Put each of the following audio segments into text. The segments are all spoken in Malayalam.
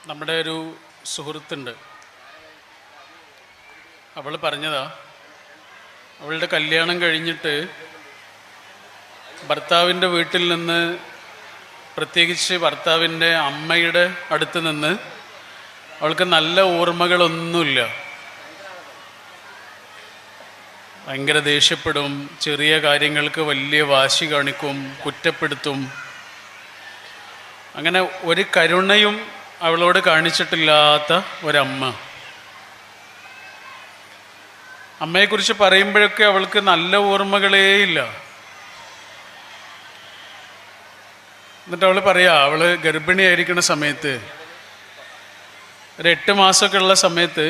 നമ്മുടെ ഒരു സുഹൃത്തുണ്ട്. അവൾ പറഞ്ഞതാ, അവളുടെ കല്യാണം കഴിഞ്ഞിട്ട് ഭർത്താവിൻ്റെ വീട്ടിൽ നിന്ന്, പ്രത്യേകിച്ച് ഭർത്താവിൻ്റെ അമ്മയുടെ അടുത്ത് നിന്ന് അവൾക്ക് നല്ല ഓർമ്മകളൊന്നുമില്ല. ഭയങ്കര ദേഷ്യപ്പെടും, ചെറിയ കാര്യങ്ങൾക്ക് വലിയ വാശി കാണിക്കും, കുറ്റപ്പെടുത്തും. അങ്ങനെ ഒരു കരുണയും അവളോട് കാണിച്ചിട്ടില്ലാത്ത ഒരമ്മ. അമ്മയെക്കുറിച്ച് പറയുമ്പോഴൊക്കെ അവൾക്ക് നല്ല ഓർമ്മകളേ ഇല്ല. എന്നിട്ട് അവൾ പറയാ, അവള് ഗർഭിണിയായിരിക്കുന്ന സമയത്ത്, ഒരു 8 മാസമൊക്കെ ഉള്ള സമയത്ത്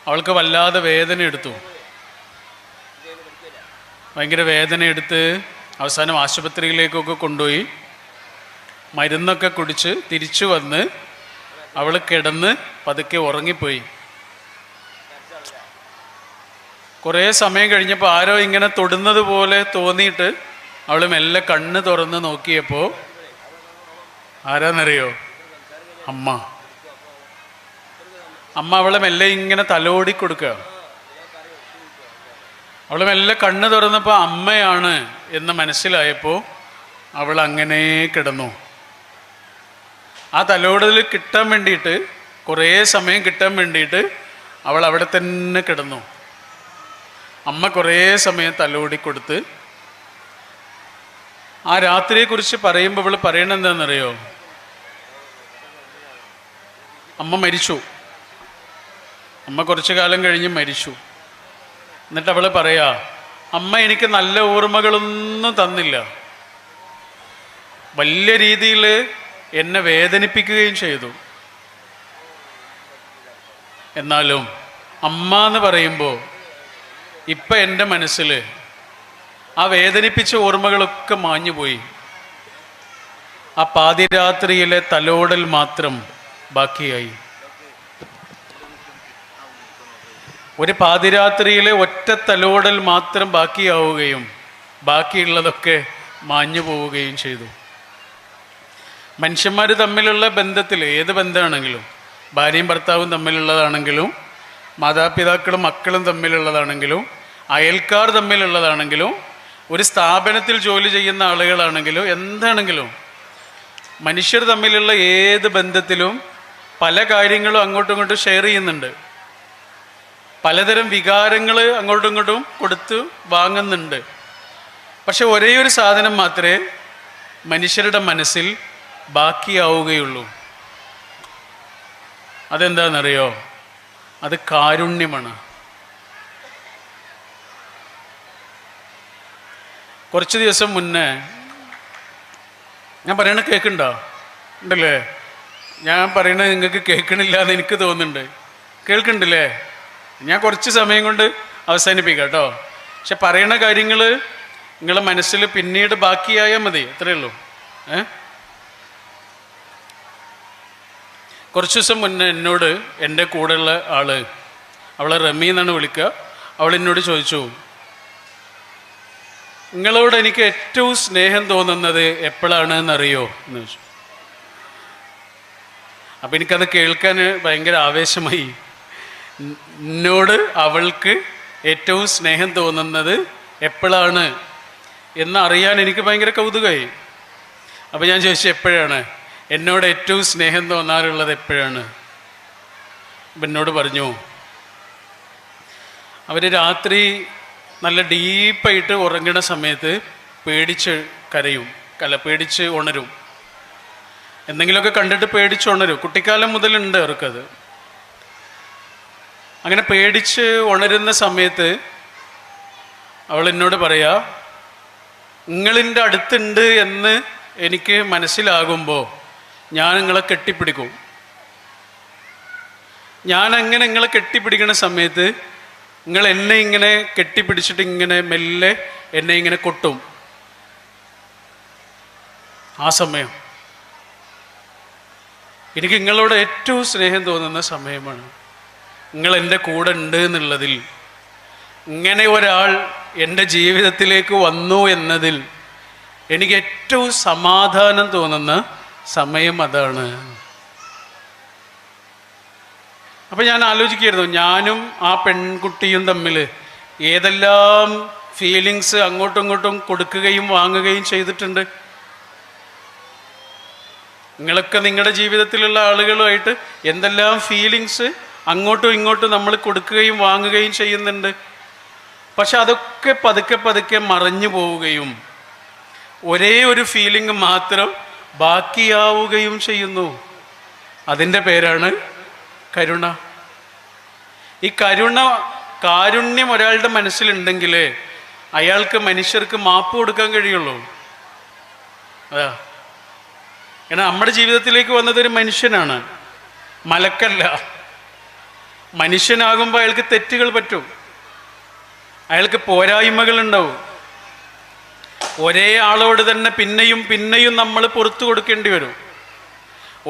അവൾക്ക് വല്ലാതെ വേദന എടുത്തു. ഭയങ്കര വേദന എടുത്ത് അവസാനം ആശുപത്രിയിലേക്കൊക്കെ കൊണ്ടുപോയി മരുന്നൊക്കെ കുടിച്ച് തിരിച്ചു വന്ന് അവൾ കിടന്ന് പതുക്കെ ഉറങ്ങിപ്പോയി. കുറേ സമയം കഴിഞ്ഞപ്പോൾ ആരോ ഇങ്ങനെ തൊടുന്നത് പോലെ തോന്നിയിട്ട് അവൾ മെല്ലെ കണ്ണ് തുറന്ന് നോക്കിയപ്പോൾ ആരാന്നറിയോ? അമ്മ. അമ്മ അവളെ മെല്ലെ ഇങ്ങനെ തലോടി കൊടുക്കുക. അവൾ മെല്ലെ കണ്ണ് തുറന്നപ്പോൾ അമ്മയാണ് എന്ന് മനസ്സിലായപ്പോൾ അവൾ അങ്ങനെ കിടന്നു. ആ തലോടൽ കിട്ടാൻ വേണ്ടിയിട്ട്, കുറേ സമയം കിട്ടാൻ വേണ്ടിയിട്ട് അവൾ അവിടെ തന്നെ കിടന്നു. അമ്മ കുറേ സമയം തലോടി കൊടുത്ത്. ആ രാത്രിയെക്കുറിച്ച് പറയുമ്പോൾ അവൾ പറയണത് എന്താണെന്നറിയോ? അമ്മ മരിച്ചു. അമ്മ കുറച്ചു കാലം കഴിഞ്ഞ് മരിച്ചു. എന്നിട്ട് അവൾ പറയാ, അമ്മ എനിക്ക് നല്ല ഓർമ്മകളൊന്നും തന്നില്ല, വലിയ രീതിയിൽ എന്നെ വേദനിപ്പിക്കുകയും ചെയ്തു. എന്നാലും അമ്മ എന്ന് പറയുമ്പോൾ ഇപ്പം എൻ്റെ മനസ്സിൽ ആ വേദനിപ്പിച്ച ഓർമ്മകളൊക്കെ മാഞ്ഞുപോയി. ആ പാതിരാത്രിയിലെ തലോടൽ മാത്രം ബാക്കിയായി. ഒരു പാതിരാത്രിയിലെ ഒറ്റ തലോടൽ മാത്രം ബാക്കിയാവുകയും ബാക്കിയുള്ളതൊക്കെ മാഞ്ഞു പോവുകയും ചെയ്തു. മനുഷ്യന്മാർ തമ്മിലുള്ള ബന്ധത്തിൽ, ഏത് ബന്ധമാണെങ്കിലും, ഭാര്യയും ഭർത്താവും തമ്മിലുള്ളതാണെങ്കിലും, മാതാപിതാക്കളും മക്കളും തമ്മിലുള്ളതാണെങ്കിലും, അയൽക്കാർ തമ്മിലുള്ളതാണെങ്കിലും, ഒരു സ്ഥാപനത്തിൽ ജോലി ചെയ്യുന്ന ആളുകളാണെങ്കിലും, എന്താണെങ്കിലും മനുഷ്യർ തമ്മിലുള്ള ഏത് ബന്ധത്തിലും പല കാര്യങ്ങളും അങ്ങോട്ടും ഇങ്ങോട്ടും ഷെയർ ചെയ്യുന്നുണ്ട്. പലതരം വികാരങ്ങൾ അങ്ങോട്ടും ഇങ്ങോട്ടും കൊടുത്ത് വാങ്ങുന്നുണ്ട്. പക്ഷെ ഒരേ ഒരു സാധനം മാത്രമേ മനുഷ്യരുടെ മനസ്സിൽ ബാക്കിയാവുകയുള്ളൂ. അതെന്താണെന്നറിയോ? അത് കാരുണ്യമാണ്. കുറച്ച് ദിവസം മുന്നേ, ഞാൻ പറയണ കേൾക്കുന്നുണ്ടോ? ഉണ്ടല്ലേ? ഞാൻ പറയണത് നിങ്ങൾക്ക് കേൾക്കണില്ല എന്ന് എനിക്ക് തോന്നുന്നുണ്ട്. കേൾക്കുന്നുണ്ടല്ലേ? ഞാൻ കുറച്ച് സമയം കൊണ്ട് അവസാനിപ്പിക്കാം കേട്ടോ. പക്ഷെ പറയണ കാര്യങ്ങൾ നിങ്ങളുടെ മനസ്സിൽ പിന്നീട് ബാക്കിയായാൽ മതി, അത്രയേ ഉള്ളൂ. കുറച്ച് ദിവസം മുന്നേ എന്നോട് എൻ്റെ കൂടെയുള്ള ആള്, അവളെ റമി എന്നാണ് വിളിക്കുക, അവൾ എന്നോട് ചോദിച്ചു, നിങ്ങളോട് എനിക്ക് ഏറ്റവും സ്നേഹം തോന്നുന്നത് എപ്പോഴാണ് എന്നറിയോ എന്ന് ചോദിച്ചു. അപ്പം എനിക്കത് കേൾക്കാൻ ഭയങ്കര ആവേശമായി. എന്നോട് അവൾക്ക് ഏറ്റവും സ്നേഹം തോന്നുന്നത് എപ്പോഴാണ് എന്നറിയാൻ എനിക്ക് ഭയങ്കര കൗതുകമായി. അപ്പം ഞാൻ ചോദിച്ചു, എപ്പോഴാണ് എന്നോട് ഏറ്റവും സ്നേഹം തോന്നാറുള്ളത് എപ്പോഴാണ്? അപ്പം എന്നോട് പറഞ്ഞു, അവർ രാത്രി നല്ല ഡീപ്പായിട്ട് ഉറങ്ങുന്ന സമയത്ത് പേടിച്ച് കരയും, പേടിച്ച് ഉണരും. എന്തെങ്കിലുമൊക്കെ കണ്ടിട്ട് പേടിച്ച് ഉണരും. കുട്ടിക്കാലം മുതലുണ്ട് അവർക്കത്. അങ്ങനെ പേടിച്ച് ഉണരുന്ന സമയത്ത് അവൾ എന്നോട് പറയാ, നിങ്ങളിൻ്റെ അടുത്തുണ്ട് എന്ന് എനിക്ക് മനസ്സിലാകുമ്പോൾ ഞാൻ നിങ്ങളെ കെട്ടിപ്പിടിക്കും. ഞാൻ അങ്ങനെ നിങ്ങളെ കെട്ടിപ്പിടിക്കുന്ന സമയത്ത് നിങ്ങൾ എന്നെ ഇങ്ങനെ കെട്ടിപ്പിടിച്ചിട്ട് ഇങ്ങനെ മെല്ലെ എന്നെ ഇങ്ങനെ കൊട്ടും. ആ സമയം എനിക്ക് നിങ്ങളോട് ഏറ്റവും സ്നേഹം തോന്നുന്ന സമയമാണ്. നിങ്ങൾ എൻ്റെ കൂടെ ഉണ്ട് എന്നുള്ളതിൽ, ഇങ്ങനെ ഒരാൾ എൻ്റെ ജീവിതത്തിലേക്ക് വന്നു എന്നതിൽ എനിക്ക് ഏറ്റവും സമാധാനം തോന്നുന്ന സമയം അതാണ്. അപ്പം ഞാൻ ആലോചിക്കുകയായിരുന്നു, ഞാനും ആ പെൺകുട്ടിയും തമ്മിൽ ഏതെല്ലാം ഫീലിങ്സ് അങ്ങോട്ടും ഇങ്ങോട്ടും കൊടുക്കുകയും വാങ്ങുകയും ചെയ്തിട്ടുണ്ട്. നിങ്ങളൊക്കെ നിങ്ങളുടെ ജീവിതത്തിലുള്ള ആളുകളുമായിട്ട് എന്തെല്ലാം ഫീലിങ്സ് അങ്ങോട്ടും ഇങ്ങോട്ടും നമ്മൾ കൊടുക്കുകയും വാങ്ങുകയും ചെയ്യുന്നുണ്ട്. പക്ഷെ അതൊക്കെ പതുക്കെ പതുക്കെ മറഞ്ഞു പോവുകയും ഒരേ ഒരു ഫീലിംഗ് മാത്രം ബാക്കിയാവുകയും ചെയ്യുന്നു. അതിൻ്റെ പേരാണ് കരുണ. ഈ കാരുണ്യം ഒരാളുടെ മനസ്സിലുണ്ടെങ്കിൽ അയാൾക്ക് മനുഷ്യർക്ക് മാപ്പ് കൊടുക്കാൻ കഴിയുള്ളൂ. അതാ, കാരണം നമ്മുടെ ജീവിതത്തിലേക്ക് വന്നതൊരു മനുഷ്യനാണ്, മലക്കല്ല. മനുഷ്യനാകുമ്പോൾ അയാൾക്ക് തെറ്റുകൾ പറ്റും, അയാൾക്ക് പോരായ്മകൾ ഉണ്ടാവും. ഒരേ ആളോട് തന്നെ പിന്നെയും പിന്നെയും നമ്മൾ പുറത്തു കൊടുക്കേണ്ടി വരും.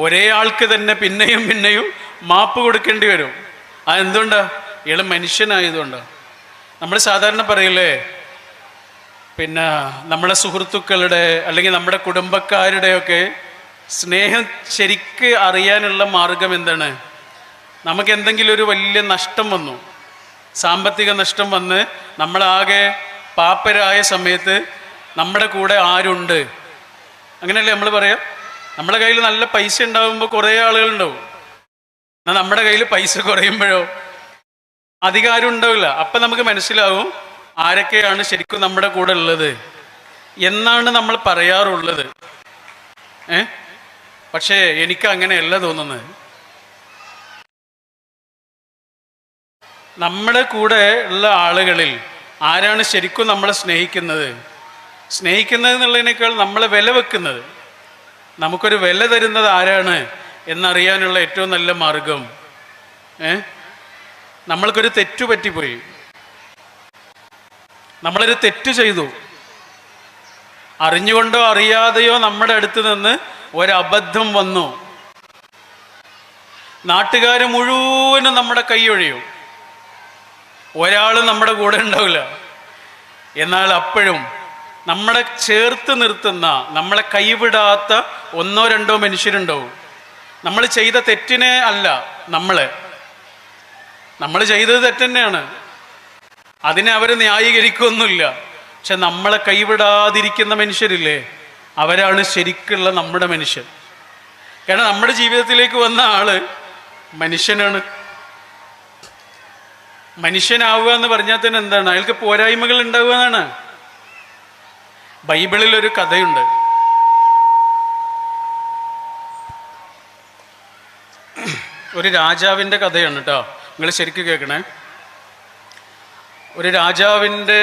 ഒരേ ആൾക്ക് തന്നെ പിന്നെയും പിന്നെയും മാപ്പ് കൊടുക്കേണ്ടി വരും. അതെന്തുകൊണ്ടാ? ഇയാൾ മനുഷ്യനായതുകൊണ്ടാണ്. നമ്മൾ സാധാരണ പറയില്ലേ, പിന്നെ നമ്മുടെ സുഹൃത്തുക്കളുടെ അല്ലെങ്കിൽ നമ്മുടെ കുടുംബക്കാരുടെയൊക്കെ സ്നേഹം ശരിക്ക് അറിയാനുള്ള മാർഗം എന്താണ്? നമുക്ക് എന്തെങ്കിലും ഒരു വലിയ നഷ്ടം വന്നു, സാമ്പത്തിക നഷ്ടം വന്ന് നമ്മളാകെ പാപ്പരായ സമയത്ത് നമ്മുടെ കൂടെ ആരുണ്ട്, അങ്ങനെയല്ലേ നമ്മൾ പറയാം. നമ്മുടെ കയ്യിൽ നല്ല പൈസ ഉണ്ടാകുമ്പോൾ കുറേ ആളുകളുണ്ടാവും. എന്നാൽ നമ്മുടെ കയ്യിൽ പൈസ കുറയുമ്പോഴോ അധികാരം ഉണ്ടാവില്ല. അപ്പം നമുക്ക് മനസ്സിലാവും ആരൊക്കെയാണ് ശരിക്കും നമ്മുടെ കൂടെ ഉള്ളത് എന്നാണ് നമ്മൾ പറയാറുള്ളത്. പക്ഷേ എനിക്ക് അങ്ങനെയല്ല തോന്നുന്നത്. നമ്മുടെ കൂടെ ഉള്ള ആളുകളിൽ ആരാണ് ശരിക്കും നമ്മളെ സ്നേഹിക്കുന്നത് എന്നുള്ളതിനേക്കാൾ നമ്മളെ വില വെക്കുന്നത്, നമുക്കൊരു വില തരുന്നത് ആരാണ് എന്നറിയാനുള്ള ഏറ്റവും നല്ല മാർഗം, നമ്മൾക്കൊരു തെറ്റു പറ്റിപ്പോയി, നമ്മളൊരു തെറ്റ് ചെയ്തു, അറിഞ്ഞുകൊണ്ടോ അറിയാതെയോ നമ്മുടെ അടുത്ത് നിന്ന് ഒരബദ്ധം വന്നു, നാട്ടുകാർ മുഴുവനും നമ്മുടെ കൈയൊഴിയും, ഒരാളും നമ്മുടെ കൂടെ ഉണ്ടാവില്ല. എന്നാൽ അപ്പോഴും നമ്മളെ ചേർത്ത് നിർത്തുന്ന, നമ്മളെ കൈവിടാത്ത ഒന്നോ രണ്ടോ മനുഷ്യരുണ്ടാവും. നമ്മൾ ചെയ്ത തെറ്റിനെ അല്ല, നമ്മൾ ചെയ്തത് തെറ്റന്നെയാണ്, അതിനെ അവർ ന്യായീകരിക്കൊന്നുമില്ല. പക്ഷെ നമ്മളെ കൈവിടാതിരിക്കുന്ന മനുഷ്യരില്ലേ, അവരാണ് ശരിക്കുള്ള നമ്മുടെ മനുഷ്യൻ. കാരണം നമ്മുടെ ജീവിതത്തിലേക്ക് വന്ന ആള് മനുഷ്യനാണ്. മനുഷ്യനാവുക എന്ന് പറഞ്ഞാൽ തന്നെ എന്താണ്? അയാൾക്ക് പോരായ്മകൾ ഉണ്ടാവുക എന്നാണ്. ബൈബിളിൽ ഒരു കഥയുണ്ട്. ഒരു രാജാവിൻ്റെ കഥയാണ് കേട്ടോ, നിങ്ങൾ ശരിക്കും കേൾക്കണേ. ഒരു രാജാവിൻ്റെ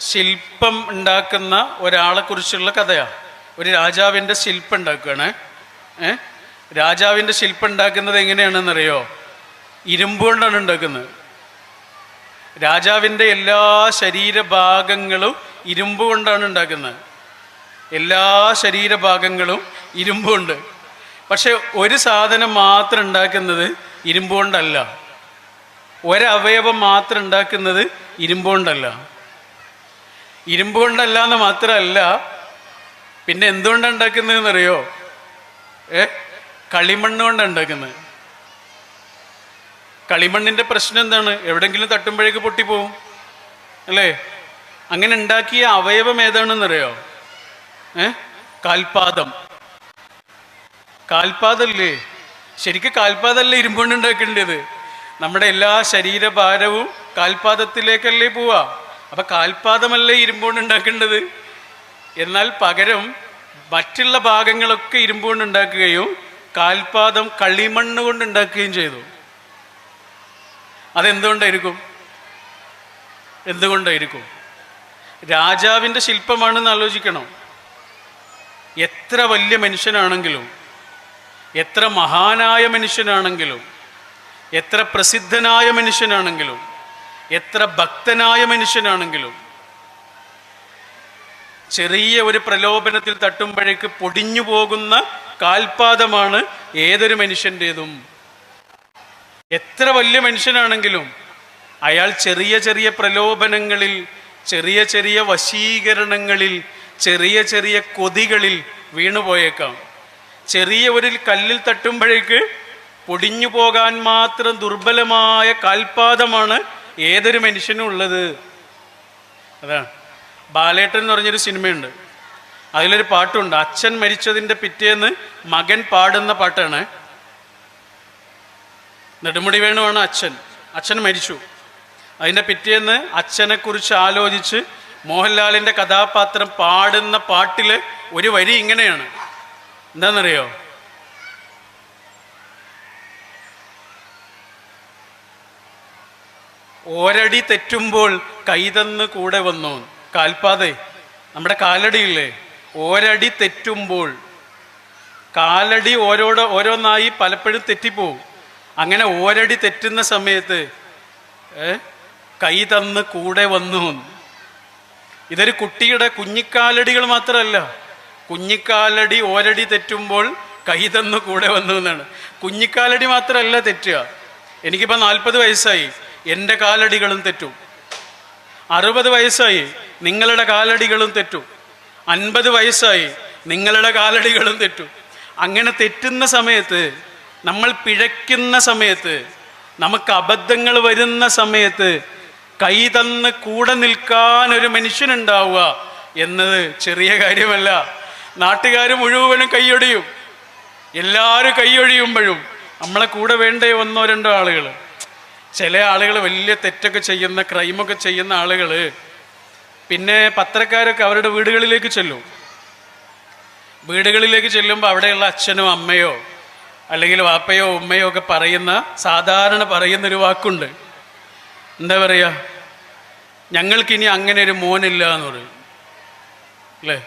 ശില്പം ഉണ്ടാക്കുന്ന ഒരാളെ കുറിച്ചുള്ള കഥയാണ്. ഒരു രാജാവിൻ്റെ ശില്പം ഉണ്ടാക്കുകയാണ്. രാജാവിൻ്റെ ശില്പം ഉണ്ടാക്കുന്നത് എങ്ങനെയാണെന്നറിയോ? ഇരുമ്പ് കൊണ്ടാണ് ഉണ്ടാക്കുന്നത്. രാജാവിൻ്റെ എല്ലാ ശരീരഭാഗങ്ങളും ഇരുമ്പ് കൊണ്ടാണ് ഉണ്ടാക്കുന്നത്. എല്ലാ ശരീരഭാഗങ്ങളും ഇരുമ്പ് കൊണ്ട്. പക്ഷെ ഒരു സാധനം മാത്രം ഉണ്ടാക്കുന്നത് ഇരുമ്പ് കൊണ്ടല്ല, ഒരവയവം മാത്രം ഉണ്ടാക്കുന്നത് ഇരുമ്പ് കൊണ്ടല്ല. ഇരുമ്പ് കൊണ്ടല്ല എന്ന് മാത്രമല്ല, പിന്നെ എന്തുകൊണ്ടാണ് ഉണ്ടാക്കുന്നതെന്നറിയോ? കളിമണ്ണ് കൊണ്ടാണ് ഉണ്ടാക്കുന്നത്. കളിമണ്ണിൻ്റെ പ്രശ്നം എന്താണ്? എവിടെങ്കിലും തട്ടുമ്പോഴേക്ക് പൊട്ടിപ്പോവും അല്ലേ? അങ്ങനെ ഉണ്ടാക്കിയ അവയവം ഏതാണെന്നറിയോ? കാൽപാദം. കാൽപാദല്ലേ? ശരിക്കും കാൽപാദമല്ലേ ഇരുമ്പുകൊണ്ട് ഉണ്ടാക്കേണ്ടത്? നമ്മുടെ എല്ലാ ശരീരഭാരവും കാൽപാദത്തിലേക്കല്ലേ പോവാ. അപ്പൊ കാൽപാദമല്ലേ ഇരുമ്പുകൊണ്ട് ഉണ്ടാക്കേണ്ടത്? എന്നാൽ പകരം മറ്റുള്ള ഭാഗങ്ങളൊക്കെ ഇരുമ്പുകൊണ്ട് ഉണ്ടാക്കുകയും കാൽപാദം കളിമണ്ണ് കൊണ്ട് ഉണ്ടാക്കുകയും ചെയ്തു. എന്തുകൊണ്ടായിരിക്കും? രാജാവിൻ്റെ ശില്പമാണെന്ന് ആലോചിക്കണം. എത്ര വലിയ മനുഷ്യനാണെങ്കിലും, എത്ര മഹാനായ മനുഷ്യനാണെങ്കിലും, എത്ര പ്രസിദ്ധനായ മനുഷ്യനാണെങ്കിലും, എത്ര ഭക്തനായ മനുഷ്യനാണെങ്കിലും, ചെറിയ ഒരു പ്രലോഭനത്തിൽ തട്ടുമ്പോഴേക്ക് പൊടിഞ്ഞു പോകുന്ന കാൽപാദമാണ് ഏതൊരു മനുഷ്യൻ്റെതും. എത്ര വലിയ മനുഷ്യനാണെങ്കിലും അയാൾ ചെറിയ ചെറിയ പ്രലോഭനങ്ങളിൽ, ചെറിയ ചെറിയ വശീകരണങ്ങളിൽ, ചെറിയ ചെറിയ കൊതികളിൽ വീണുപോയേക്കാം. ചെറിയ ഒരു കല്ലിൽ തട്ടുമ്പോഴേക്ക് പൊടിഞ്ഞു പോകാൻ മാത്രം ദുർബലമായ കാൽപാദമാണ് ഏതൊരു മനുഷ്യനും ഉള്ളത്. അതാണ് ബാലേട്ടൻ എന്ന് പറഞ്ഞൊരു സിനിമയുണ്ട്. അതിലൊരു പാട്ടുണ്ട്. അച്ഛൻ മരിച്ചതിൻ്റെ പിറ്റേന്ന് മകൻ പാടുന്ന പാട്ടാണ്. നെടുമുടി വേണുവാണ് അച്ഛൻ. അച്ഛൻ മരിച്ചു. അതിൻ്റെ പിറ്റേന്ന് അച്ഛനെക്കുറിച്ച് ആലോചിച്ച് മോഹൻലാലിൻ്റെ കഥാപാത്രം പാടുന്ന പാട്ടിൽ ഒരു വരി ഇങ്ങനെയാണ്. എന്താണെന്നറിയോ? ഒരടി തെറ്റുമ്പോൾ കൈതന്ന് കൂടെ വന്നു. കാൽപാതേ, നമ്മുടെ കാലടിയില്ലേ, ഒരടി തെറ്റുമ്പോൾ കാലടി ഓരോന്നായി പലപ്പോഴും തെറ്റിപ്പോവും. അങ്ങനെ ഒരടി തെറ്റുന്ന സമയത്ത് കൈ തന്ന് കൂടെ വന്നു. ഇതൊരു കുട്ടിയുടെ കുഞ്ഞിക്കാലടികൾ മാത്രമല്ല, കുഞ്ഞിക്കാലടി ഒരടി തെറ്റുമ്പോൾ കൈ തന്ന് കൂടെ വന്നു എന്നാണ്. കുഞ്ഞിക്കാലടി മാത്രമല്ല തെറ്റുക. എനിക്കിപ്പോൾ 40 വയസ്സായി, എൻ്റെ കാലടികളും തെറ്റും. 60 വയസ്സായി, നിങ്ങളുടെ കാലടികളും തെറ്റും. 50 വയസ്സായി, നിങ്ങളുടെ കാലടികളും തെറ്റും. അങ്ങനെ തെറ്റുന്ന സമയത്ത്, നമ്മൾ പിഴയ്ക്കുന്ന സമയത്ത്, നമുക്ക് അബദ്ധങ്ങൾ വരുന്ന സമയത്ത് കൈ തന്ന് കൂടെ നിൽക്കാൻ ഒരു മനുഷ്യനുണ്ടാവുക എന്നത് ചെറിയ കാര്യമല്ല. നാട്ടുകാർ മുഴുവനും കൈയൊടിയും. എല്ലാവരും കൈയൊഴിയുമ്പോഴും നമ്മളെ കൂടെ വേണ്ടേ 1-2 ആളുകൾ. ചില ആളുകൾ വലിയ തെറ്റൊക്കെ ചെയ്യുന്ന, ക്രൈമൊക്കെ ചെയ്യുന്ന ആളുകൾ പിന്നെ പത്രക്കാരൊക്കെ അവരുടെ വീടുകളിലേക്ക് ചെല്ലും. വീടുകളിലേക്ക് ചെല്ലുമ്പോൾ അവിടെയുള്ള അച്ഛനോ അമ്മയോ അല്ലെങ്കിൽ വാപ്പയോ ഉമ്മയോ ഒക്കെ സാധാരണ പറയുന്നൊരു വാക്കുണ്ട്. എന്താ പറയുക? ഞങ്ങൾക്കിനി അങ്ങനെ ഒരു മോനില്ല എന്ന് പറയും അല്ലേ?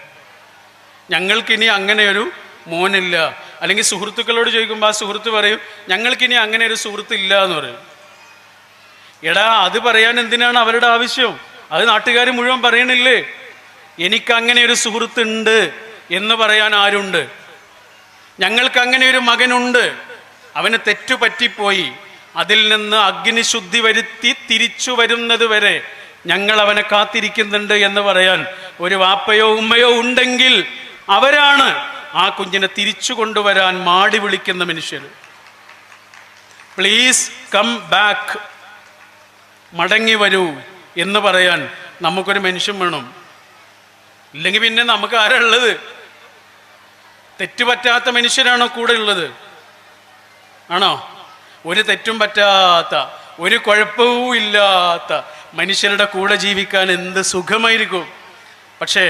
ഞങ്ങൾക്കിനി അങ്ങനെ ഒരു മോനില്ല. അല്ലെങ്കിൽ സുഹൃത്തുക്കളോട് ചോദിക്കുമ്പോൾ ആ സുഹൃത്ത് പറയും ഞങ്ങൾക്കിനി അങ്ങനെ ഒരു സുഹൃത്തില്ല എന്ന് പറയും. എടാ, അത് പറയാൻ എന്തിനാണ് അവരുടെ ആവശ്യം? അത് നാട്ടുകാർ മുഴുവൻ പറയണില്ലേ? എനിക്കങ്ങനെ ഒരു സുഹൃത്തുണ്ട് എന്ന് പറയാൻ ആരുണ്ട്? ഞങ്ങൾക്ക് അങ്ങനെ ഒരു മകനുണ്ട്, അവന് തെറ്റുപറ്റിപ്പോയി, അതിൽ നിന്ന് അഗ്നിശുദ്ധി വരുത്തി തിരിച്ചു വരുന്നത് വരെ ഞങ്ങൾ അവനെ കാത്തിരിക്കുന്നുണ്ട് എന്ന് പറയാൻ ഒരു വാപ്പയോ ഉമ്മയോ ഉണ്ടെങ്കിൽ അവരാണ് ആ കുഞ്ഞിനെ തിരിച്ചു കൊണ്ടുവരാൻ മാടി വിളിക്കുന്ന മനുഷ്യർ. പ്ലീസ് കം ബാക്ക്, മടങ്ങി വരൂ എന്ന് പറയാൻ നമുക്കൊരു മനുഷ്യൻ വേണം. ഇല്ലെങ്കിൽ പിന്നെ നമുക്ക് ആരാ ഉള്ളത്? തെറ്റുപറ്റാത്ത മനുഷ്യരാണോ കൂടെ ഉള്ളത്? ആണോ? ഒരു തെറ്റും പറ്റാത്ത, ഒരു കുഴപ്പവും ഇല്ലാത്ത മനുഷ്യരുടെ കൂടെ ജീവിക്കാൻ എന്ത് സുഖമായിരിക്കും. പക്ഷേ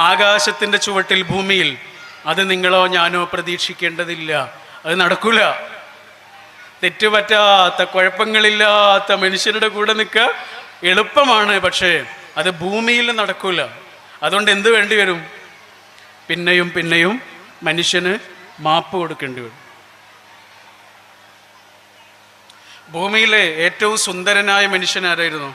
ആകാശത്തിൻ്റെ ചുവട്ടിൽ, ഭൂമിയിൽ അത് നിങ്ങളോ ഞാനോ പ്രതീക്ഷിക്കേണ്ടതില്ല. അത് നടക്കൂല. തെറ്റുപറ്റാത്ത, കുഴപ്പങ്ങളില്ലാത്ത മനുഷ്യരുടെ കൂടെ നിൽക്കുക എളുപ്പമാണ്, പക്ഷേ അത് ഭൂമിയിൽ നടക്കൂല. അതുകൊണ്ട് എന്ത് വേണ്ടി വരും? പിന്നെയും പിന്നെയും മനുഷ്യന് മാപ്പ് കൊടുക്കേണ്ടി വരും. ഭൂമിയിലെ ഏറ്റവും സുന്ദരനായ മനുഷ്യൻ ആരായിരുന്നു?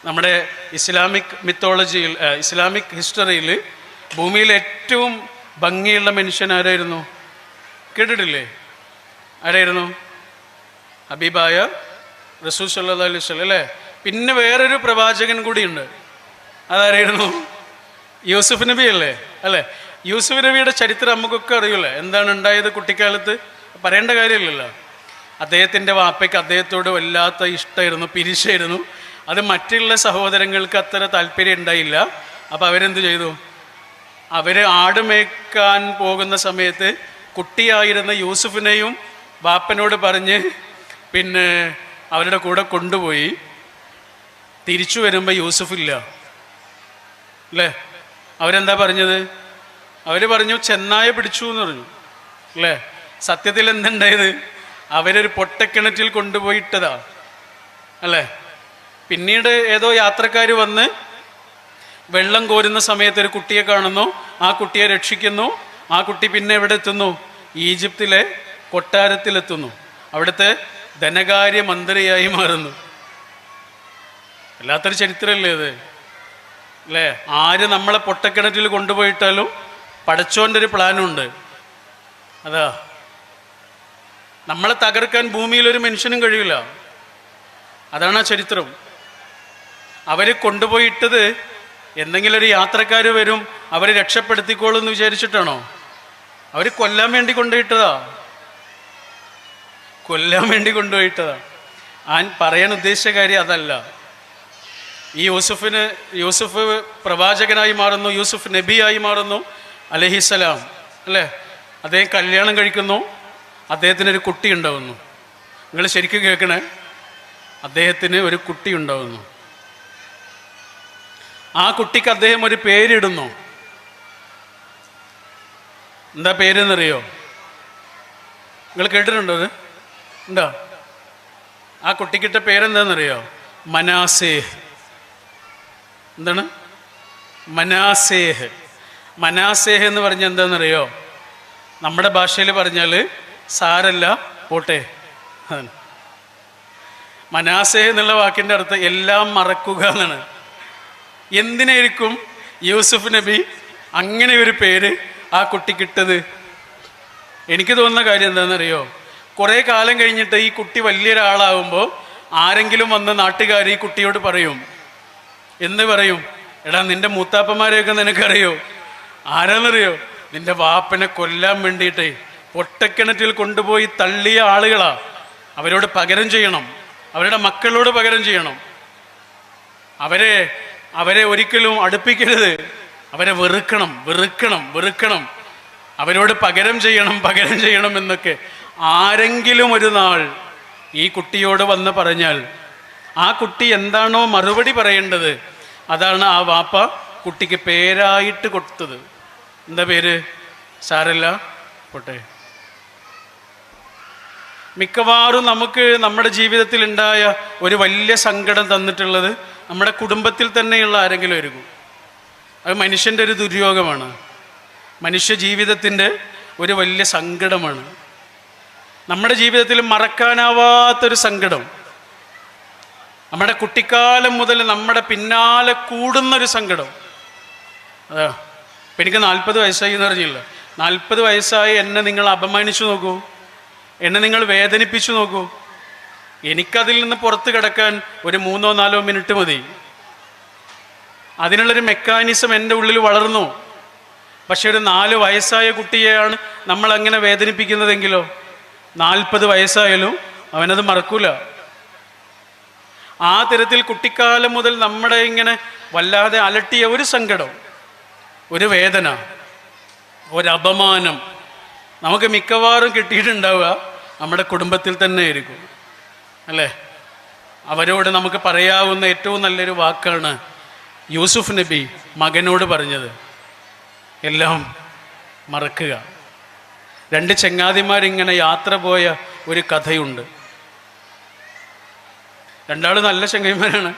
നമ്മുടെ ഇസ്ലാമിക് മിത്തോളജിയിൽ, ഇസ്ലാമിക് ഹിസ്റ്ററിയിൽ ഭൂമിയിൽ ഏറ്റവും ഭംഗിയുള്ള മനുഷ്യൻ ആരായിരുന്നു? കേട്ടിട്ടില്ലേ? ആരായിരുന്നു? ഹബീബായ റസൂൽ സല്ലല്ലാഹു അലൈഹി വസല്ലം അല്ലേ? പിന്നെ വേറൊരു പ്രവാചകൻ കൂടിയുണ്ട്. അതാരായിരുന്നു? യൂസുഫ് നബി അല്ലേ? അല്ലേ? യൂസുഫ് നബിയുടെ ചരിത്രം നമുക്കൊക്കെ അറിയില്ലേ? എന്താണ് ഉണ്ടായത് കുട്ടിക്കാലത്ത്? പറയേണ്ട കാര്യമില്ലല്ലോ. അദ്ദേഹത്തിൻ്റെ വാപ്പയ്ക്ക് അദ്ദേഹത്തോട് വല്ലാത്ത ഇഷ്ടമായിരുന്നു, പിരിശായിരുന്നു. അത് മറ്റുള്ള സഹോദരങ്ങൾക്ക് അത്ര താല്പര്യം ഉണ്ടായില്ല. അപ്പോൾ അവരെന്ത് ചെയ്തു? അവർ ആട് മേയ്ക്കാൻ പോകുന്ന സമയത്ത് കുട്ടിയായിരുന്ന യൂസുഫിനെയും വാപ്പനോട് പറഞ്ഞ് പിന്നെ അവരുടെ കൂടെ കൊണ്ടുപോയി. തിരിച്ചു വരുമ്പോൾ യൂസുഫില്ല അല്ലേ? അവരെന്താ പറഞ്ഞത്? അവർ പറഞ്ഞു ചെന്നായ പിടിച്ചു എന്ന് പറഞ്ഞു അല്ലേ? സത്യത്തിൽ എന്തുണ്ടായത്? അവരൊരു പൊട്ടക്കിണറ്റിൽ കൊണ്ടുപോയിട്ടതാ അല്ലേ? പിന്നീട് ഏതോ യാത്രക്കാർ വന്ന് വെള്ളം കോരുന്ന സമയത്ത് ഒരു കുട്ടിയെ കാണുന്നു, ആ കുട്ടിയെ രക്ഷിക്കുന്നു. ആ കുട്ടി പിന്നെ എവിടെ എത്തുന്നു? ഈജിപ്തിലെ കൊട്ടാരത്തിലെത്തുന്നു. അവിടുത്തെ ധനകാര്യ മന്ത്രിയായി മാറുന്നു. വല്ലാത്തൊരു ചരിത്രമല്ലേ അത് അല്ലേ? ആര് നമ്മളെ പൊട്ടക്കിണറ്റിൽ കൊണ്ടുപോയിട്ടാലും പടച്ചോൻ്റെ ഒരു പ്ലാനുണ്ട്. അതാ, നമ്മളെ തകർക്കാൻ ഭൂമിയിലൊരു മനുഷ്യനും കഴിയില്ല. അതാണ് ആ ചരിത്രം. അവർ കൊണ്ടുപോയിട്ടത് എന്തെങ്കിലും ഒരു യാത്രക്കാർ വരും അവരെ രക്ഷപ്പെടുത്തിക്കോളും എന്ന് വിചാരിച്ചിട്ടാണോ? അവർ കൊല്ലാൻ വേണ്ടി കൊണ്ടുപോയിട്ടതാ. കൊല്ലാൻ വേണ്ടി കൊണ്ടുപോയിട്ടതാണ്. ഞാൻ പറയാൻ ഉദ്ദേശിച്ച കാര്യം അതല്ല. ഈ യൂസുഫ് പ്രവാചകനായി മാറുന്നു, യൂസുഫ് നബിയായി മാറുന്നു അലൈഹിസ്സലാം, അല്ലേ? അദ്ദേഹം കല്യാണം കഴിക്കുന്നു, അദ്ദേഹത്തിനൊരു കുട്ടി ഉണ്ടാവുന്നു. നിങ്ങൾ ശരിക്കും കേൾക്കണേ, അദ്ദേഹത്തിന് ഒരു കുട്ടി ഉണ്ടാവുന്നു. ആ കുട്ടിക്ക് അദ്ദേഹം ഒരു പേരിടുന്നു. എന്താ പേരെന്നറിയോ? നിങ്ങൾ കേട്ടിട്ടുണ്ടോ? അത് ഉണ്ടോ? ആ കുട്ടിക്കിട്ട പേരെന്താണെന്നറിയോ? മനാസേഹ്. എന്താണ് മനാസേഹ്? മനാസേഹ് എന്ന് പറഞ്ഞാൽ എന്താണെന്നറിയോ? നമ്മുടെ ഭാഷയിൽ പറഞ്ഞാൽ സാരല്ല പോട്ടെ. മനാസേഹ് എന്നുള്ള വാക്കിൻ്റെ അർത്ഥം എല്ലാം മറക്കുക എന്നാണ്. എന്തിനായിരിക്കും യൂസുഫ് നബി അങ്ങനെ ഒരു പേര് ആ കുട്ടിക്കിട്ടത്? എനിക്ക് തോന്നുന്ന കാര്യം എന്താണെന്നറിയോ? കുറേ കാലം കഴിഞ്ഞിട്ട് ഈ കുട്ടി വലിയൊരാളാവുമ്പോൾ ആരെങ്കിലും വന്ന് നാട്ടുകാർ ഈ കുട്ടിയോട് പറയും, എന്ന് പറയും, എടാ നിന്റെ മൂത്താപ്പന്മാരെയൊക്കെ നിനക്കറിയോ? ആരാന്നറിയോ? നിന്റെ വാപ്പനെ കൊല്ലാൻ വേണ്ടിയിട്ട് പൊട്ടക്കിണറ്റിൽ കൊണ്ടുപോയി തള്ളിയ ആളുകളാ. അവരോട് പകരം ചെയ്യണം, അവരുടെ മക്കളോട് പകരം ചെയ്യണം. അവരെ ഒരിക്കലും അടുപ്പിക്കരുത്, അവരെ വെറുക്കണം വെറുക്കണം വെറുക്കണം, അവരോട് പകരം ചെയ്യണം എന്നൊക്കെ ആരെങ്കിലും ഒരു നാൾ ഈ കുട്ടിയോട് വന്ന് പറഞ്ഞാൽ ആ കുട്ടി എന്താണോ മറുപടി പറയേണ്ടത് അതാണ് ആ വാപ്പ കുട്ടിക്ക് പേരായിട്ട് കൊടുത്തത്. എന്താ പേര്? സാരല്ല പോട്ടെ. മിക്കവാറും നമുക്ക് നമ്മുടെ ജീവിതത്തിൽ ഉണ്ടായ ഒരു വലിയ സങ്കടം തന്നിട്ടുള്ളത് നമ്മുടെ കുടുംബത്തിൽ തന്നെയുള്ള ആരെങ്കിലും ആയിരിക്കും. അത് മനുഷ്യൻ്റെ ഒരു ദുര്യോഗമാണ്, മനുഷ്യ ജീവിതത്തിൻ്റെ ഒരു വലിയ സങ്കടമാണ്. നമ്മുടെ ജീവിതത്തിൽ മറക്കാനാവാത്തൊരു സങ്കടം, നമ്മുടെ കുട്ടിക്കാലം മുതൽ നമ്മുടെ പിന്നാലെ കൂടുന്നൊരു സങ്കടം. അതാ ഇപ്പം എനിക്ക് 40 വയസ്സായി എന്ന് പറഞ്ഞില്ല. 40 വയസ്സായി എന്നെ നിങ്ങൾ അപമാനിച്ചു നോക്കൂ, എന്നെ നിങ്ങൾ വേദനിപ്പിച്ചു നോക്കൂ. എനിക്കതിൽ നിന്ന് പുറത്ത് കിടക്കാൻ ഒരു 3-4 മിനിറ്റ് മതി. അതിനുള്ളൊരു മെക്കാനിസം എൻ്റെ ഉള്ളിൽ വളർന്നു. പക്ഷെ ഒരു 4 വയസ്സായ കുട്ടിയെയാണ് നമ്മൾ അങ്ങനെ വേദനിപ്പിക്കുന്നതെങ്കിലോ 40 വയസ്സായാലും അവനത് മറക്കൂല. ആ തരത്തിൽ കുട്ടിക്കാലം മുതൽ നമ്മുടെ ഇങ്ങനെ വല്ലാതെ അലട്ടിയ ഒരു സങ്കടം, ഒരു വേദന, ഒരപമാനം നമുക്ക് മിക്കവാറും കിട്ടിയിട്ടുണ്ടാവുക നമ്മുടെ കുടുംബത്തിൽ തന്നെ ആയിരിക്കും, അല്ലേ? അവരോട് നമുക്ക് പറയാവുന്ന ഏറ്റവും നല്ലൊരു വാക്കാണ് യൂസുഫ് നബി മകനോട് പറഞ്ഞത്, എല്ലാം മറക്കുക. 2 ചങ്ങാതിമാരിങ്ങനെ യാത്ര പോയ ഒരു കഥയുണ്ട്. 2 ആൾ നല്ല ചങ്ങാതിമാരാണ്.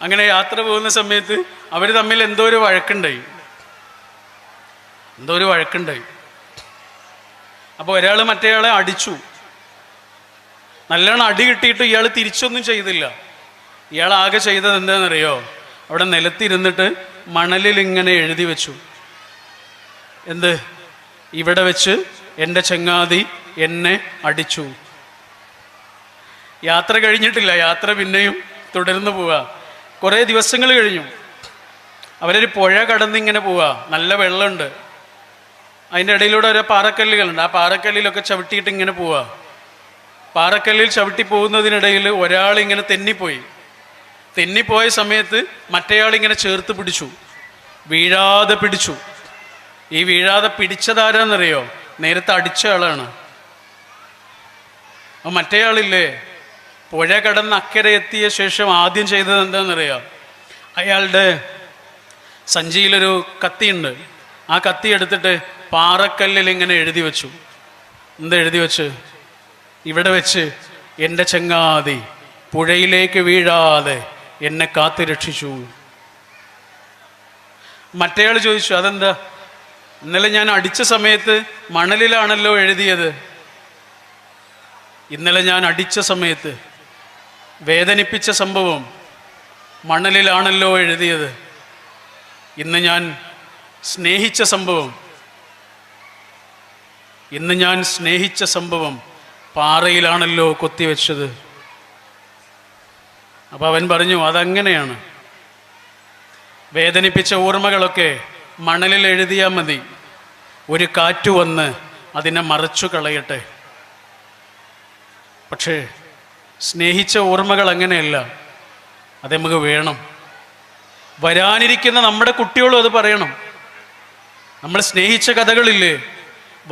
അങ്ങനെ യാത്ര പോകുന്ന സമയത്ത് അവർ തമ്മിൽ എന്തോ ഒരു വഴക്കുണ്ടായി. അപ്പോൾ ഒരാൾ മറ്റേയാളെ അടിച്ചു. നല്ലോണം അടി കിട്ടിയിട്ട് ഇയാൾ തിരിച്ചൊന്നും ചെയ്തില്ല. ഇയാൾ ആകെ ചെയ്തത് എന്താണെന്നറിയോ? അവിടെ നിലത്തിരുന്നിട്ട് മണലിൽ ഇങ്ങനെ എഴുതി വെച്ചു, എന്ത്? ഇവിടെ വെച്ച് എൻ്റെ ചങ്ങാതി എന്നെ അടിച്ചു. യാത്ര കഴിഞ്ഞിട്ടില്ല, യാത്ര പിന്നെയും തുടർന്ന് പോവുക. കുറേ ദിവസങ്ങൾ കഴിഞ്ഞു. അവരൊരു പുഴ കടന്നിങ്ങനെ പോവുക, നല്ല വെള്ളമുണ്ട്. അതിൻ്റെ ഇടയിലൂടെ ഓരോ പാറക്കല്ലുകളുണ്ട്. ആ പാറക്കല്ലിലൊക്കെ ചവിട്ടിയിട്ട് ഇങ്ങനെ പോവുക. പാറക്കല്ലിൽ ചവിട്ടി പോകുന്നതിനിടയിൽ ഒരാളിങ്ങനെ തെന്നിപ്പോയ സമയത്ത് മറ്റേയാളിങ്ങനെ ചേർത്ത് പിടിച്ചു, വീഴാതെ പിടിച്ചു. ഈ വീഴാതെ പിടിച്ചതാരാന്നറിയോ? നേരത്തെ അടിച്ച ആളാണ്. അപ്പം മറ്റേയാളില്ലേ, പുഴ കടന്ന് അക്കരെ എത്തിയ ശേഷം ആദ്യം ചെയ്തത് എന്താണെന്നറിയാം? അയാളുടെ സഞ്ചിയിലൊരു കത്തിയുണ്ട്. ആ കത്തി എടുത്തിട്ട് പാറക്കല്ലിൽ ഇങ്ങനെ എഴുതി വെച്ചു. എന്താ എഴുതി വെച്ച്? ഇവിടെ വെച്ച് എൻ്റെ ചങ്ങാതി പുഴയിലേക്ക് വീഴാതെ എന്നെ കാത്തു രക്ഷിച്ചു. മറ്റേയാൾ ചോദിച്ചു, അതെന്താ? ഇന്നലെ ഞാൻ അടിച്ച സമയത്ത് മണലിലാണല്ലോ എഴുതിയത്. ഇന്നലെ ഞാൻ അടിച്ച സമയത്ത് വേദനിപ്പിച്ച സംഭവം മണലിലാണല്ലോ എഴുതിയത്. ഇന്ന് ഞാൻ സ്നേഹിച്ച സംഭവം പാറയിലാണല്ലോ കൊത്തിവെച്ചത്. അപ്പോൾ അവൻ പറഞ്ഞു, അതങ്ങനെയാണ്. വേദനിപ്പിച്ച ഓർമ്മകളൊക്കെ മണലിൽ എഴുതിയാൽ മതി, ഒരു കാറ്റ് വന്ന് അതിനെ മറച്ചു കളയട്ടെ. പക്ഷേ സ്നേഹിച്ച ഓർമ്മകൾ അങ്ങനെയല്ല, അത് നമുക്ക് വേണം. വരാനിരിക്കുന്ന നമ്മുടെ കുട്ടികളും അത് പറയണം. നമ്മൾ സ്നേഹിച്ച കഥകളില്ലേ,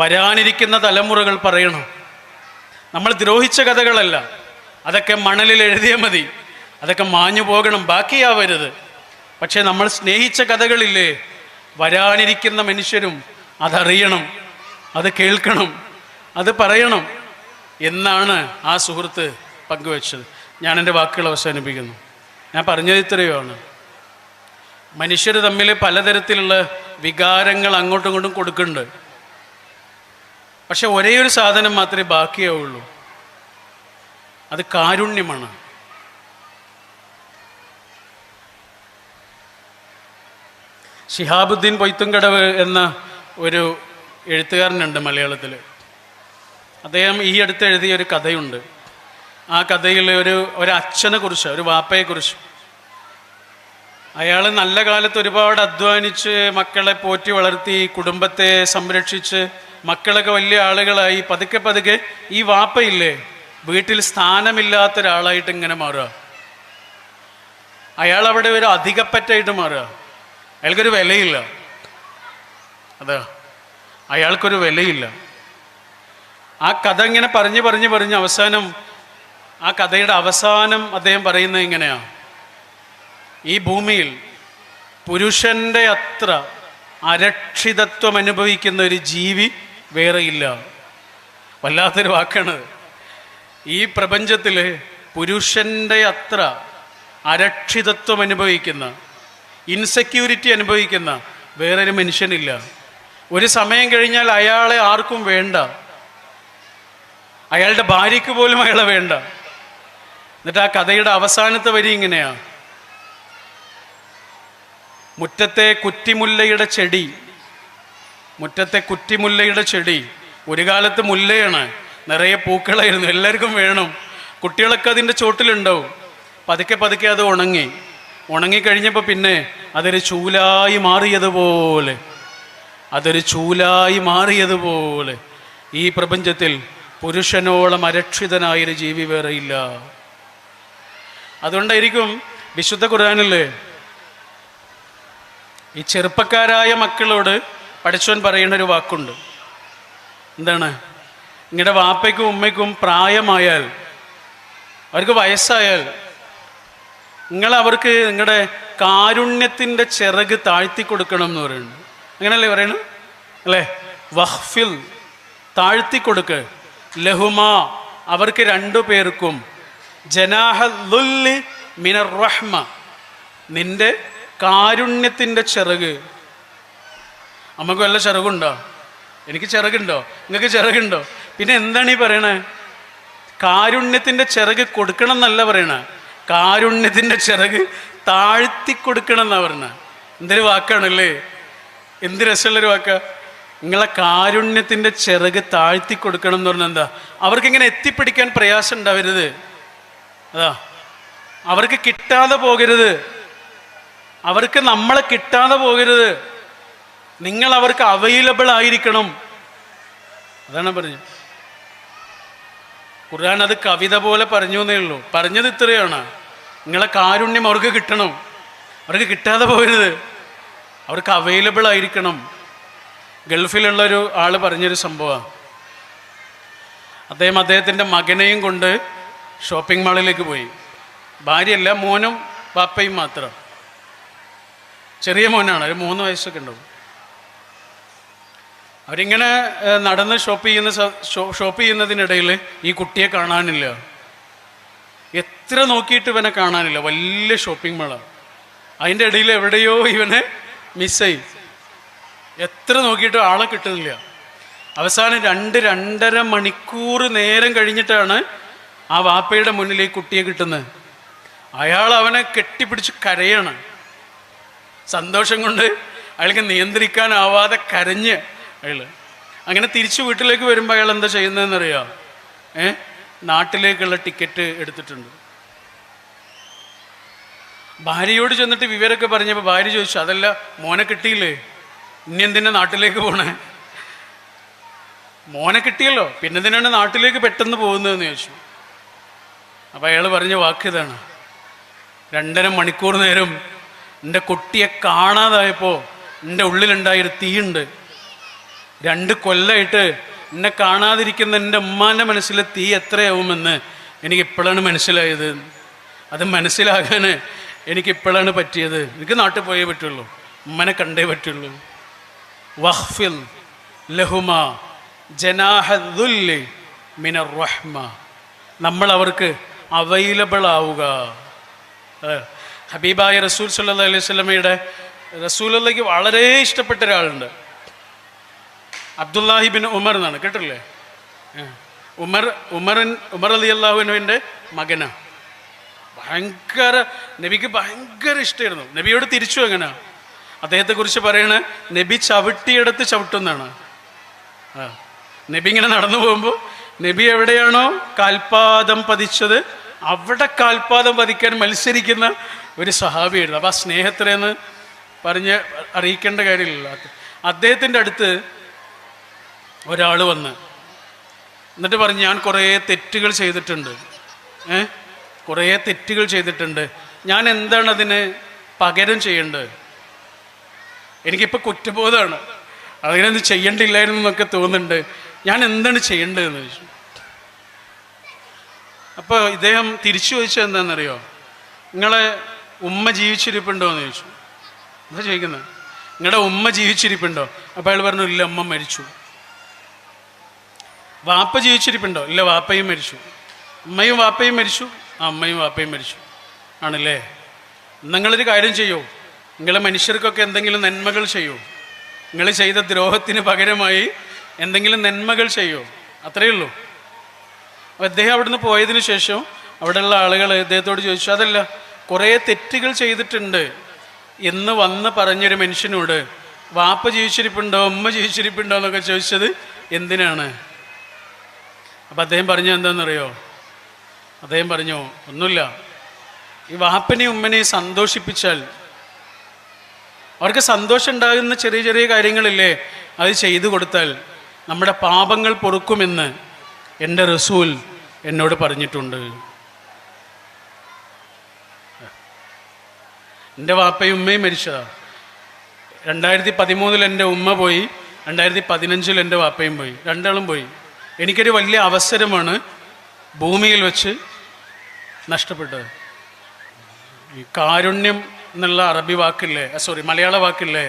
വരാനിരിക്കുന്ന തലമുറകൾ പറയണം. നമ്മൾ ദ്രോഹിച്ച കഥകളല്ല, അതൊക്കെ മണലിൽ എഴുതിയാൽ മതി, അതൊക്കെ മാഞ്ഞു പോകണം, ബാക്കിയാവരുത്. പക്ഷേ നമ്മൾ സ്നേഹിച്ച കഥകളില്ലേ, വരാനിരിക്കുന്ന മനുഷ്യരും അതറിയണം, അത് കേൾക്കണം, അത് പറയണം എന്നാണ് ആ സുഹൃത്ത് പങ്കുവച്ചത്. ഞാൻ എൻ്റെ വാക്കുകൾ അവസാനിപ്പിക്കുന്നു. ഞാൻ പറഞ്ഞത് ഇത്രയുമാണ്. മനുഷ്യർ തമ്മിൽ പലതരത്തിലുള്ള വികാരങ്ങൾ അങ്ങോട്ടും ഇങ്ങോട്ടും കൊടുക്കുന്നുണ്ട്. പക്ഷെ ഒരേ ഒരു സാധനം മാത്രമേ ബാക്കിയാവുള്ളൂ, അത് കാരുണ്യമാണ്. ശിഹാബുദ്ദീൻ പൊയ്ത്തുംകടവ് എന്ന ഒരു എഴുത്തുകാരനുണ്ട് മലയാളത്തിൽ. അദ്ദേഹം ഈ അടുത്ത് എഴുതിയ ഒരു കഥയുണ്ട്. ആ കഥയിൽ ഒരു അച്ഛനെ കുറിച്ച്, ഒരു വാപ്പയെക്കുറിച്ച്. അയാൾ നല്ല കാലത്ത് ഒരുപാട് അധ്വാനിച്ച് മക്കളെ പോറ്റി വളർത്തി കുടുംബത്തെ സംരക്ഷിച്ച് മക്കളൊക്കെ വലിയ ആളുകളായി പതുക്കെ പതുക്കെ ഈ വാപ്പയില്ലേ വീട്ടിൽ സ്ഥാനമില്ലാത്ത ഒരാളായിട്ട് ഇങ്ങനെ മാറുക. അയാൾ അവിടെ ഒരു അധികപ്പറ്റായിട്ട് മാറുക. അയാൾക്കൊരു വിലയില്ല. അതാ, അയാൾക്കൊരു വിലയില്ല. ആ കഥ ഇങ്ങനെ പറഞ്ഞ് അവസാനം, ആ കഥയുടെ അവസാനം അദ്ദേഹം പറയുന്നത് ഇങ്ങനെയാണ്: ഈ ഭൂമിയിൽ പുരുഷൻ്റെ അത്ര അരക്ഷിതത്വം അനുഭവിക്കുന്ന ഒരു ജീവി വേറെയില്ല. വല്ലാത്തൊരു വാക്കാണ്. ഈ പ്രപഞ്ചത്തിൽ പുരുഷൻ്റെ അത്ര അരക്ഷിതത്വം അനുഭവിക്കുന്ന, ഇൻസെക്യൂരിറ്റി അനുഭവിക്കുന്ന വേറൊരു മനുഷ്യനില്ല. ഒരു സമയം കഴിഞ്ഞാൽ അയാളെ ആർക്കും വേണ്ട, അയാളുടെ ഭാര്യയ്ക്ക് പോലും അയാളെ വേണ്ട. എന്നിട്ട് ആ കഥയുടെ അവസാനത്തെ വരി ഇങ്ങനെയാണ്: മുറ്റത്തെ കുറ്റിമുല്ലയുടെ ചെടി ഒരു കാലത്ത് മുല്ലയാണ്, നിറയെ പൂക്കളായിരുന്നു, എല്ലാവർക്കും വേണം, കുട്ടികളൊക്കെ അതിൻ്റെ ചോട്ടിലുണ്ടാവും. പതുക്കെ പതുക്കെ അത് ഉണങ്ങിക്കഴിഞ്ഞപ്പോൾ പിന്നെ അതൊരു ചൂലായി മാറിയതുപോലെ ഈ പ്രപഞ്ചത്തിൽ പുരുഷനോളം അരക്ഷിതനായൊരു ജീവി വേറെയില്ല. അതുകൊണ്ടായിരിക്കും വിശുദ്ധ ഖുർആനിൽ ഈ ചെറുപ്പക്കാരായ മക്കളോട് പഠിച്ചവൻ പറയുന്ന ഒരു വാക്കുണ്ട്. എന്താണ്? നിങ്ങളുടെ വാപ്പയ്ക്കും ഉമ്മയ്ക്കും പ്രായമായാൽ, അവർക്ക് വയസ്സായാൽ, അവർക്ക് നിങ്ങളുടെ കാരുണ്യത്തിൻ്റെ ചിറക് താഴ്ത്തി കൊടുക്കണം എന്ന് പറയുന്നു. അങ്ങനെയല്ലേ പറയണു അല്ലേ? വഖ്ഫിൽ, താഴ്ത്തി കൊടുക്ക്, ലഹുമാ, അവർക്ക് രണ്ടു പേർക്കും, ജനാഹ ദുല്ലി മിനർ റഹ്മ, നിന്റെ കാരുണ്യത്തിൻ്റെ ചിറക്. നമുക്ക് വല്ല ചിറകുണ്ടോ? എനിക്ക് ചിറകുണ്ടോ? നിങ്ങൾക്ക് ചിറകുണ്ടോ? പിന്നെ എന്താണ് ഈ പറയണേ? കാരുണ്യത്തിൻ്റെ ചിറക് കൊടുക്കണം എന്നല്ല പറയണേ, കാരുണ്യത്തിൻ്റെ ചിറക് താഴ്ത്തി കൊടുക്കണം എന്നാ പറഞ്ഞ. എന്തൊരു വാക്കാണല്ലേ, എന്ത് രസമുള്ളൊരു വാക്കാ. നിങ്ങളെ കാരുണ്യത്തിൻ്റെ ചിറക് താഴ്ത്തി കൊടുക്കണം എന്ന് പറഞ്ഞാൽ എന്താ? അവർക്കിങ്ങനെ എത്തിപ്പിടിക്കാൻ പ്രയാസം ഉണ്ടാവരുത്. അതാ, അവർക്ക് കിട്ടാതെ പോകരുത്, അവർക്ക് നമ്മളെ കിട്ടാതെ പോകരുത്. നിങ്ങൾ അവർക്ക് അവൈലബിൾ ആയിരിക്കണം. അതാണ് പറഞ്ഞത്. ഖുർആൻ അത് കവിത പോലെ പറഞ്ഞു എന്നേ ഉള്ളൂ. പറഞ്ഞത് ഇത്രയാണ്: നിങ്ങളെ കാരുണ്യം അവർക്ക് കിട്ടണം, അവർക്ക് കിട്ടാതെ പോകരുത്, അവർക്ക് അവൈലബിൾ ആയിരിക്കണം. ഗൾഫിലുള്ളൊരു ആൾ പറഞ്ഞൊരു സംഭവമാണ്. അദ്ദേഹത്തിൻ്റെ മകനെയും കൊണ്ട് ഷോപ്പിംഗ് മാളിലേക്ക് പോയി. ഭാര്യയല്ല, മോനും ബാപ്പയും മാത്രം. ചെറിയ മോനാണ്, ഒരു 3 വയസ്സൊക്കെ ഉണ്ടാവും. അവരിങ്ങനെ നടന്ന് ഷോപ്പ് ചെയ്യുന്നതിനിടയിൽ ഈ കുട്ടിയെ കാണാനില്ല. എത്ര നോക്കിയിട്ട് ഇവനെ കാണാനില്ല. വലിയ ഷോപ്പിംഗ് മാളാണ്. അതിൻ്റെ ഇടയിൽ എവിടെയോ ഇവനെ മിസ്സായി. എത്ര നോക്കിയിട്ട് ആളെ കിട്ടുന്നില്ല. അവസാനം 2-2.5 മണിക്കൂർ നേരം കഴിഞ്ഞിട്ടാണ് ആ വാപ്പയുടെ മുന്നിൽ ഈ കുട്ടിയെ കിട്ടുന്നത്. അയാൾ അവനെ കെട്ടിപ്പിടിച്ച് കരയാണ്. സന്തോഷം കൊണ്ട് അയാൾക്ക് നിയന്ത്രിക്കാനാവാതെ കരഞ്ഞ് അയാൾ അങ്ങനെ തിരിച്ചു വീട്ടിലേക്ക് വരുമ്പോൾ അയാൾ എന്താ ചെയ്യുന്നതെന്നറിയാം? നാട്ടിലേക്കുള്ള ടിക്കറ്റ് എടുത്തിട്ടുണ്ട്. ഭാര്യയോട് ചെന്നിട്ട് വിവരമൊക്കെ പറഞ്ഞപ്പോൾ ഭാര്യ ചോദിച്ചു, അതല്ല മോനെ കിട്ടിയില്ലേ, ഇനി എന്തിനാ നാട്ടിലേക്ക് പോണേ? മോനെ കിട്ടിയല്ലോ, പിന്നെ എന്തിനാണ് നാട്ടിലേക്ക് പെട്ടെന്ന് പോകുന്നതെന്ന് ചോദിച്ചു. അപ്പോൾ അയാൾ പറഞ്ഞ വാക്ക് ഇതാണ്: 2.5 മണിക്കൂർ നേരം എൻ്റെ കുട്ടിയെ കാണാതായപ്പോൾ എൻ്റെ ഉള്ളിലുണ്ടായൊരു തീയുണ്ട്. 2 കൊല്ലമായിട്ട് എന്നെ കാണാതിരിക്കുന്ന എൻ്റെ ഉമ്മാൻ്റെ മനസ്സിലെ തീ എത്രയാവുമെന്ന് എനിക്കിപ്പോഴാണ് മനസ്സിലായത്. അത് മനസ്സിലാകാൻ എനിക്കിപ്പോഴാണ് പറ്റിയത്. എനിക്ക് നാട്ടിൽ പോയേ പറ്റുള്ളൂ, ഉമ്മനെ കണ്ടേ പറ്റുള്ളൂ. വഖ്ഫിൽ ലഹുമ ജനാഹ ദുല്ലി മിനർ റഹ്മ. നമ്മൾ അവർക്ക് അവൈലബിൾ ആവുക. ഹബീബായ റസൂൽ സല്ലല്ലാഹു അലൈഹി വസല്ലമയുടെ റസൂലുള്ളാഹിക്ക് വളരെ ഇഷ്ടപ്പെട്ട ഒരാളുണ്ട്. അബ്ദുല്ലാഹി ബിൻ ഉമർ എന്നാണ്, കേട്ടില്ലേ? ഉമർ റളിയല്ലാഹു അൻഹുവിൻ്റെ മകനാണ്. നബിക്ക് ഭയങ്കര ഇഷ്ടമായിരുന്നു. നബിയോട് തിരിച്ചു എങ്ങനെ അദ്ദേഹത്തെക്കുറിച്ച് പറയണ, നബി ചവിട്ടിയെടുത്ത് ചവിട്ടുന്നാണ്. നബി ഇങ്ങനെ നടന്നു പോകുമ്പോൾ നബി എവിടെയാണോ കാൽപാദം പതിച്ചത് അവിടെ കാൽപാദം പതിക്കാൻ മത്സരിക്കുന്ന ഒരു സഹാബിയായിരുന്നു. അപ്പോൾ ആ സ്നേഹത്തിലെന്ന് പറഞ്ഞ് അറിയിക്കേണ്ട കാര്യമില്ല. അദ്ദേഹത്തിൻ്റെ അടുത്ത് ഒരാൾ വന്ന് എന്നിട്ട് പറഞ്ഞു, ഞാൻ കുറേ തെറ്റുകൾ ചെയ്തിട്ടുണ്ട്, കുറേ തെറ്റുകൾ ചെയ്തിട്ടുണ്ട്, ഞാൻ എന്താണ് അതിന് പകരം ചെയ്യേണ്ടത്? എനിക്കിപ്പോൾ കുറ്റബോധമാണ്, അതിനൊന്നും ചെയ്യേണ്ടില്ലായിരുന്നു എന്നൊക്കെ തോന്നുന്നുണ്ട്, ഞാൻ എന്താണ് ചെയ്യേണ്ടതെന്ന് ചോദിച്ചു. അപ്പോൾ ഇദ്ദേഹം തിരിച്ചു ചോദിച്ചത് എന്താണെന്നറിയോ? നിങ്ങളെ ഉമ്മ ജീവിച്ചിരിപ്പുണ്ടോ എന്ന് ചോദിച്ചു. എന്താ ചോദിക്കുന്നത്? നിങ്ങളുടെ ഉമ്മ ജീവിച്ചിരിപ്പുണ്ടോ? അപ്പോൾ അയാൾ പറഞ്ഞു, ഇല്ല, ഉമ്മ മരിച്ചു. വാപ്പ ജീവിച്ചിരിപ്പുണ്ടോ? ഇല്ല, വാപ്പയും മരിച്ചു. ഉമ്മയും വാപ്പയും മരിച്ചു? ആ, അമ്മയും വാപ്പയും മരിച്ചു. ആണല്ലേ? നിങ്ങളൊരു കാര്യം ചെയ്യൂ, നിങ്ങൾ മനുഷ്യർക്കൊക്കെ എന്തെങ്കിലും നന്മകൾ ചെയ്യൂ. നിങ്ങൾ ചെയ്ത ദ്രോഹത്തിന് പകരമായി എന്തെങ്കിലും നന്മകൾ ചെയ്യൂ, അത്രയേ ഉള്ളൂ. അപ്പോൾ അദ്ദേഹം അവിടുന്ന് പോയതിന് ശേഷം അവിടെയുള്ള ആളുകൾ അദ്ദേഹത്തോട് ചോദിച്ചു, അതല്ല, കുറേ തെറ്റുകൾ ചെയ്തിട്ടുണ്ട് എന്ന് വന്ന് പറഞ്ഞൊരു മനുഷ്യനോട് വാപ്പ ജീവിച്ചിരിപ്പുണ്ടോ ഉമ്മ ജീവിച്ചിരിപ്പുണ്ടോ എന്നൊക്കെ ചോദിച്ചത് എന്തിനാണ്? അപ്പം അദ്ദേഹം പറഞ്ഞു, എന്താണെന്നറിയോ? അദ്ദേഹം പറഞ്ഞു, ഒന്നുമില്ല, ഈ വാപ്പനെയും ഉമ്മനെയും സന്തോഷിപ്പിച്ചാൽ, അവർക്ക് സന്തോഷം ഉണ്ടാകുന്ന ചെറിയ ചെറിയ കാര്യങ്ങളില്ലേ, അത് ചെയ്തു കൊടുത്താൽ നമ്മുടെ പാപങ്ങൾ പൊറുക്കുമെന്ന് എൻ്റെ റസൂൽ എന്നോട് പറഞ്ഞിട്ടുണ്ട്. എൻ്റെ വാപ്പയും ഉമ്മയും മരിച്ചതാണ്. 2013 എൻ്റെ ഉമ്മ പോയി, 2015 എൻ്റെ വാപ്പയും പോയി, രണ്ടാളും പോയി. എനിക്കൊരു വലിയ അവസരമാണ് ഭൂമിയിൽ വെച്ച് നഷ്ടപ്പെട്ടത്. ഈ കാരുണ്യം എന്നുള്ള അറബി വാക്കില്ലേ, മലയാള വാക്കില്ലേ,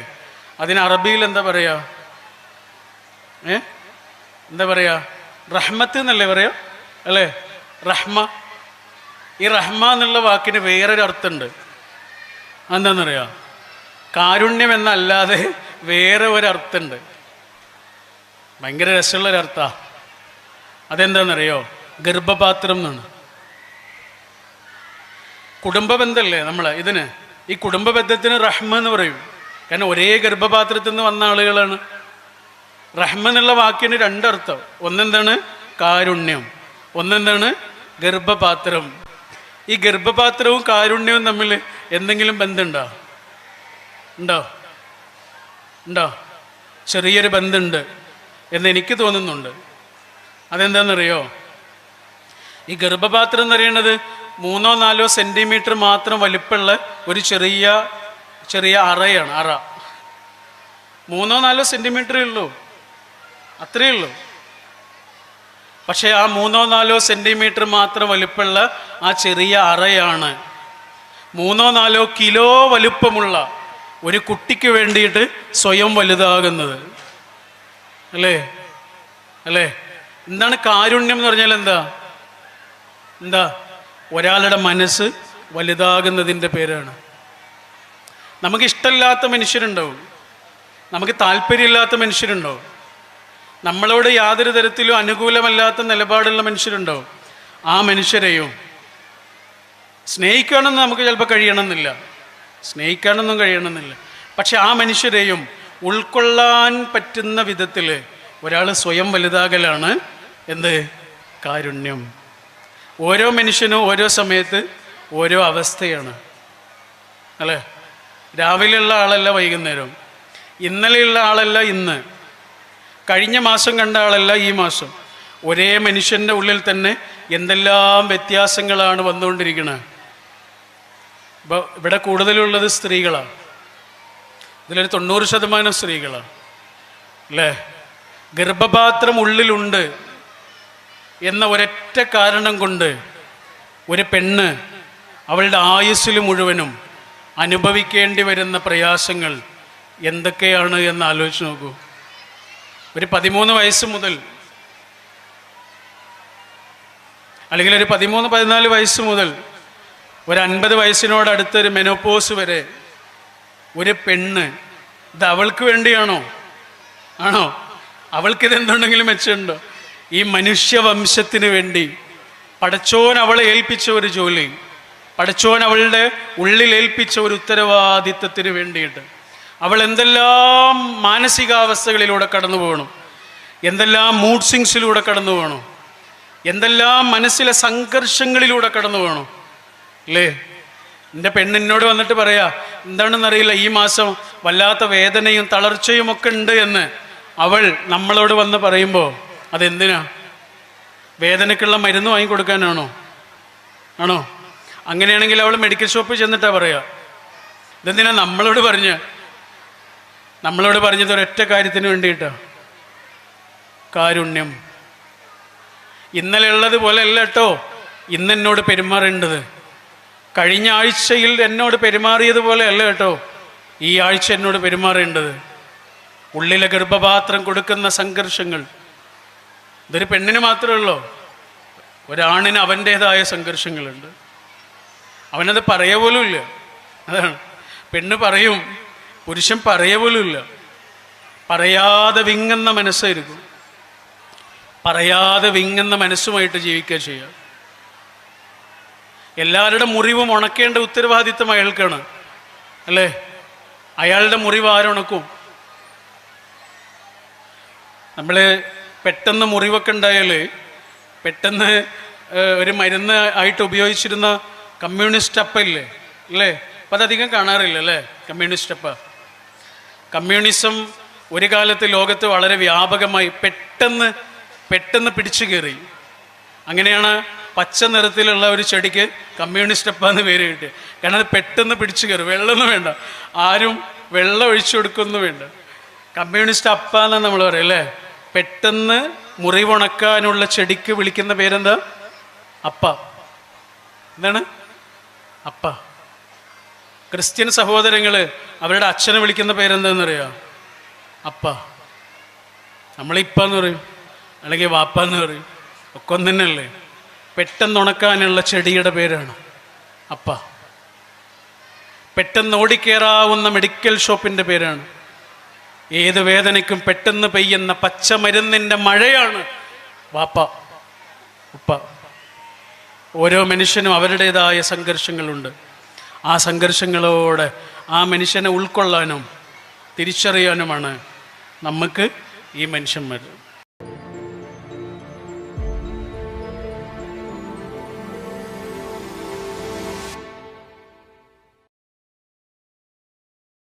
അതിന് അറബിയിൽ എന്താ പറയുക? എന്താ പറയുക? റഹ്മത്ത് എന്നല്ലേ പറയാ, അല്ലേ? റഹ്മ. ഈ റഹ്മ എന്നുള്ള വാക്കിന് വേറൊരു അർത്ഥമുണ്ട്. എന്താണെന്നറിയാം? കാരുണ്യം എന്നല്ലാതെ വേറെ ഒരർത്ഥമുണ്ട്, ഭയങ്കര രസമുള്ളൊരർത്ഥമാണ്. അതെന്താണെന്നറിയോ? ഗർഭപാത്രം എന്നാണ്. കുടുംബ ബന്ധമല്ലേ നമ്മൾ ഇതിന്? ഈ കുടുംബ ബന്ധത്തിന് റഹ്മ എന്ന് പറയും, കാരണം ഒരേ ഗർഭപാത്രത്തിൽ നിന്ന് വന്ന ആളുകളാണ്. റഹ്മ എന്നുള്ള വാക്കിന് രണ്ടർത്ഥം, ഒന്നെന്താണ്? കാരുണ്യം, ഒന്നെന്താണ്? ഗർഭപാത്രം. ഈ ഗർഭപാത്രവും കാരുണ്യവും തമ്മിൽ എന്തെങ്കിലും ബന്ധമുണ്ടോ? ഉണ്ടോ? ചെറിയൊരു ബന്ധമുണ്ട് എന്ന് എനിക്ക് തോന്നുന്നുണ്ട്. അതെന്താണെന്നറിയോ? ഈ ഗർഭപാത്രം എന്ന് പറയുന്നത് 3-4 സെൻറ്റിമീറ്റർ മാത്രം വലിപ്പമുള്ള ഒരു ചെറിയ അറയാണ്. അറ 3-4 സെൻറ്റിമീറ്ററേ ഉള്ളൂ, അത്രയേ ഉള്ളൂ. പക്ഷേ ആ 3-4 സെൻറ്റിമീറ്റർ മാത്രം വലിപ്പമുള്ള ആ ചെറിയ അറയാണ് 3-4 കിലോ വലുപ്പമുള്ള ഒരു കുട്ടിക്ക് വേണ്ടിയിട്ട് സ്വയം വലുതാകുന്നത്. അല്ലേ? എന്താണ് കാരുണ്യം എന്ന് പറഞ്ഞാൽ? എന്താ? ഒരാളുടെ മനസ്സ് വലുതാകുന്നതിൻ്റെ പേരാണ്. നമുക്കിഷ്ടമില്ലാത്ത മനുഷ്യരുണ്ടാവും, നമുക്ക് താല്പര്യമില്ലാത്ത മനുഷ്യരുണ്ടാവും, നമ്മളോട് യാതൊരു തരത്തിലും അനുകൂലമല്ലാത്ത നിലപാടുള്ള മനുഷ്യരുണ്ടാവും. ആ മനുഷ്യരെയും സ്നേഹിക്കാനൊന്നും നമുക്ക് ചിലപ്പോൾ കഴിയണമെന്നില്ല. പക്ഷെ ആ മനുഷ്യരെയും ഉൾക്കൊള്ളാൻ പറ്റുന്ന വിധത്തിൽ ഒരാൾ സ്വയം വലുതാകലാണ് എന്ത്? കാരുണ്യം. ഓരോ മനുഷ്യനും ഓരോ സമയത്ത് ഓരോ അവസ്ഥയാണ്, അല്ലേ? രാവിലെയുള്ള ആളല്ല വൈകുന്നേരം, ഇന്നലെയുള്ള ആളല്ല ഇന്ന്, കഴിഞ്ഞ മാസം കണ്ട ആളല്ല ഈ മാസം. ഒരേ മനുഷ്യൻ്റെ ഉള്ളിൽ തന്നെ എന്തെല്ലാം വ്യത്യാസങ്ങളാണ് വന്നുകൊണ്ടിരിക്കുന്നത്. ഇപ്പോൾ ഇവിടെ കൂടുതലുള്ളത് സ്ത്രീകളാണ്. ഇതിലൊരു 90% സ്ത്രീകളാണ് അല്ലേ. ഗർഭപാത്രം ഉള്ളിലുണ്ട് എന്ന ഒരൊറ്റ കാരണം കൊണ്ട് ഒരു പെണ്ണ് അവളുടെ ആയുസ്സിൽ മുഴുവനും അനുഭവിക്കേണ്ടി വരുന്ന പ്രയാസങ്ങൾ എന്തൊക്കെയാണ് എന്ന് ആലോചിച്ച് നോക്കൂ. ഒരു 13 വയസ്സ് മുതൽ അല്ലെങ്കിൽ ഒരു 13-14 വയസ്സ് മുതൽ ഒരു 50 വയസ്സിനോടടുത്തൊരു മെനോപോസ് വരെ ഒരു പെണ്ണ് ഇത് അവൾക്ക് വേണ്ടിയാണോ? ആണോ? അവൾക്കിതെന്തുണ്ടെങ്കിലും മെച്ചമുണ്ടോ? ഈ മനുഷ്യവംശത്തിന് വേണ്ടി പടച്ചോൻ അവളെ ഏൽപ്പിച്ച ഒരു ജോലി, പടച്ചോൻ അവളുടെ ഉള്ളിൽ ഏൽപ്പിച്ച ഒരു ഉത്തരവാദിത്വത്തിന് വേണ്ടിയിട്ട് അവൾ എന്തെല്ലാം മാനസികാവസ്ഥകളിലൂടെ കടന്നു പോകണം, എന്തെല്ലാം മൂഡ് സ്വിങ്സിലൂടെ കടന്നു പോകണം, എന്തെല്ലാം മനസ്സിലെ സംഘർഷങ്ങളിലൂടെ കടന്നു പോകണം അല്ലേ. എൻ്റെ പെണ്ണിനോട് വന്നിട്ട് പറയാ, എന്താണെന്നറിയില്ല, ഈ മാസം വല്ലാത്ത വേദനയും തളർച്ചയും ഒക്കെ ഉണ്ട് എന്ന് അവൾ നമ്മളോട് വന്ന് പറയുമ്പോൾ അതെന്തിനാ? വേദനയ്ക്കുള്ള മരുന്ന് വാങ്ങിക്കൊടുക്കാനാണോ? ആണോ? അങ്ങനെയാണെങ്കിൽ അവൾ മെഡിക്കൽ ഷോപ്പിൽ ചെന്നിട്ടാ പറയാ. ഇതെന്തിനാ നമ്മളോട് പറഞ്ഞത്? ഒരൊറ്റ കാര്യത്തിന് വേണ്ടിയിട്ടാ, കാരുണ്യം. ഇന്നലെ ഉള്ളതുപോലെ അല്ല കേട്ടോ ഇന്നെന്നോട് പെരുമാറേണ്ടത്. കഴിഞ്ഞ ആഴ്ചയിൽ എന്നോട് പെരുമാറിയതുപോലെ അല്ല കേട്ടോ ഈ ആഴ്ച എന്നോട് പെരുമാറേണ്ടത്. ഉള്ളിലെ ഗർഭപാത്രം കൊടുക്കുന്ന സംഘർഷങ്ങൾ ഇതൊരു പെണ്ണിന് മാത്രമേ ഉള്ളൂ. ഒരാണിന് അവൻ്റേതായ സംഘർഷങ്ങളുണ്ട്. അവനത് പറയ പോലും ഇല്ല. അതാണ് പെണ്ണ് പറയും, പുരുഷൻ പറയ പോലും ഇല്ല. പറയാതെ വിങ്ങുന്ന മനസ്സായിരിക്കും. പറയാതെ വിങ്ങുന്ന മനസ്സുമായിട്ട് ജീവിക്കുക ചെയ്യുക. എല്ലാവരുടെ മുറിവും ഉണക്കേണ്ട ഉത്തരവാദിത്വം അയാൾക്കാണ് അല്ലേ. അയാളുടെ മുറിവ് ആരുണക്കും? നമ്മൾ പെട്ടെന്ന് മുറിവൊക്കെ ഉണ്ടായാൽ പെട്ടെന്ന് ഒരു മരുന്ന് ആയിട്ട് ഉപയോഗിച്ചിരുന്ന കമ്മ്യൂണിസ്റ്റ് അപ്പ ഇല്ലേ അല്ലേ. അപ്പം അതധികം കാണാറില്ല അല്ലേ കമ്മ്യൂണിസ്റ്റ് അപ്പ. കമ്മ്യൂണിസം ഒരു കാലത്ത് ലോകത്ത് വളരെ വ്യാപകമായി പെട്ടെന്ന് പിടിച്ചു കയറി. അങ്ങനെയാണ് പച്ച നിറത്തിലുള്ള ഒരു ചെടിക്ക് കമ്മ്യൂണിസ്റ്റ് അപ്പ എന്ന് പേര് കിട്ടിയത്. കാരണം അത് പെട്ടെന്ന് പിടിച്ചു കയറി. വെള്ളമൊന്നും വേണ്ട, ആരും വെള്ളം ഒഴിച്ചു കൊടുക്കൊന്നും വേണ്ട. കമ്മ്യൂണിസ്റ്റ് അപ്പ എന്നാണ് നമ്മൾ പറയും അല്ലേ. പെട്ടെന്ന് മുറിവുണക്കാനുള്ള ചെടിക്ക് വിളിക്കുന്ന പേരെന്താ? അപ്പ. എന്താണ്? അപ്പ. ക്രിസ്ത്യൻ സഹോദരങ്ങൾ അവരുടെ അച്ഛനെ വിളിക്കുന്ന പേരെന്താണെന്നറിയാം? അപ്പ. നമ്മളിപ്പെന്ന് പറയും, അല്ലെങ്കിൽ വാപ്പാന്ന് പറയും, ഒക്കെ ഒന്ന് തന്നെയല്ലേ. പെട്ടെന്ന് ഉണക്കാനുള്ള ചെടിയുടെ പേരാണ് അപ്പ. പെട്ടെന്ന് ഓടിക്കേറാവുന്ന മെഡിക്കൽ ഷോപ്പിൻ്റെ പേരാണ്. ഏത് വേദനയ്ക്കും പെട്ടെന്ന് പെയ്യുന്ന പച്ചമരുന്നിൻ്റെ മഴയാണ് വാപ്പ, ഉപ്പ. ഓരോ മനുഷ്യനും അവരുടേതായ സംഘർഷങ്ങളുണ്ട്. ആ സംഘർഷങ്ങളോടെ ആ മനുഷ്യനെ ഉൾക്കൊള്ളാനും തിരിച്ചറിയാനുമാണ് നമുക്ക് ഈ മനുഷ്യന്മാർ.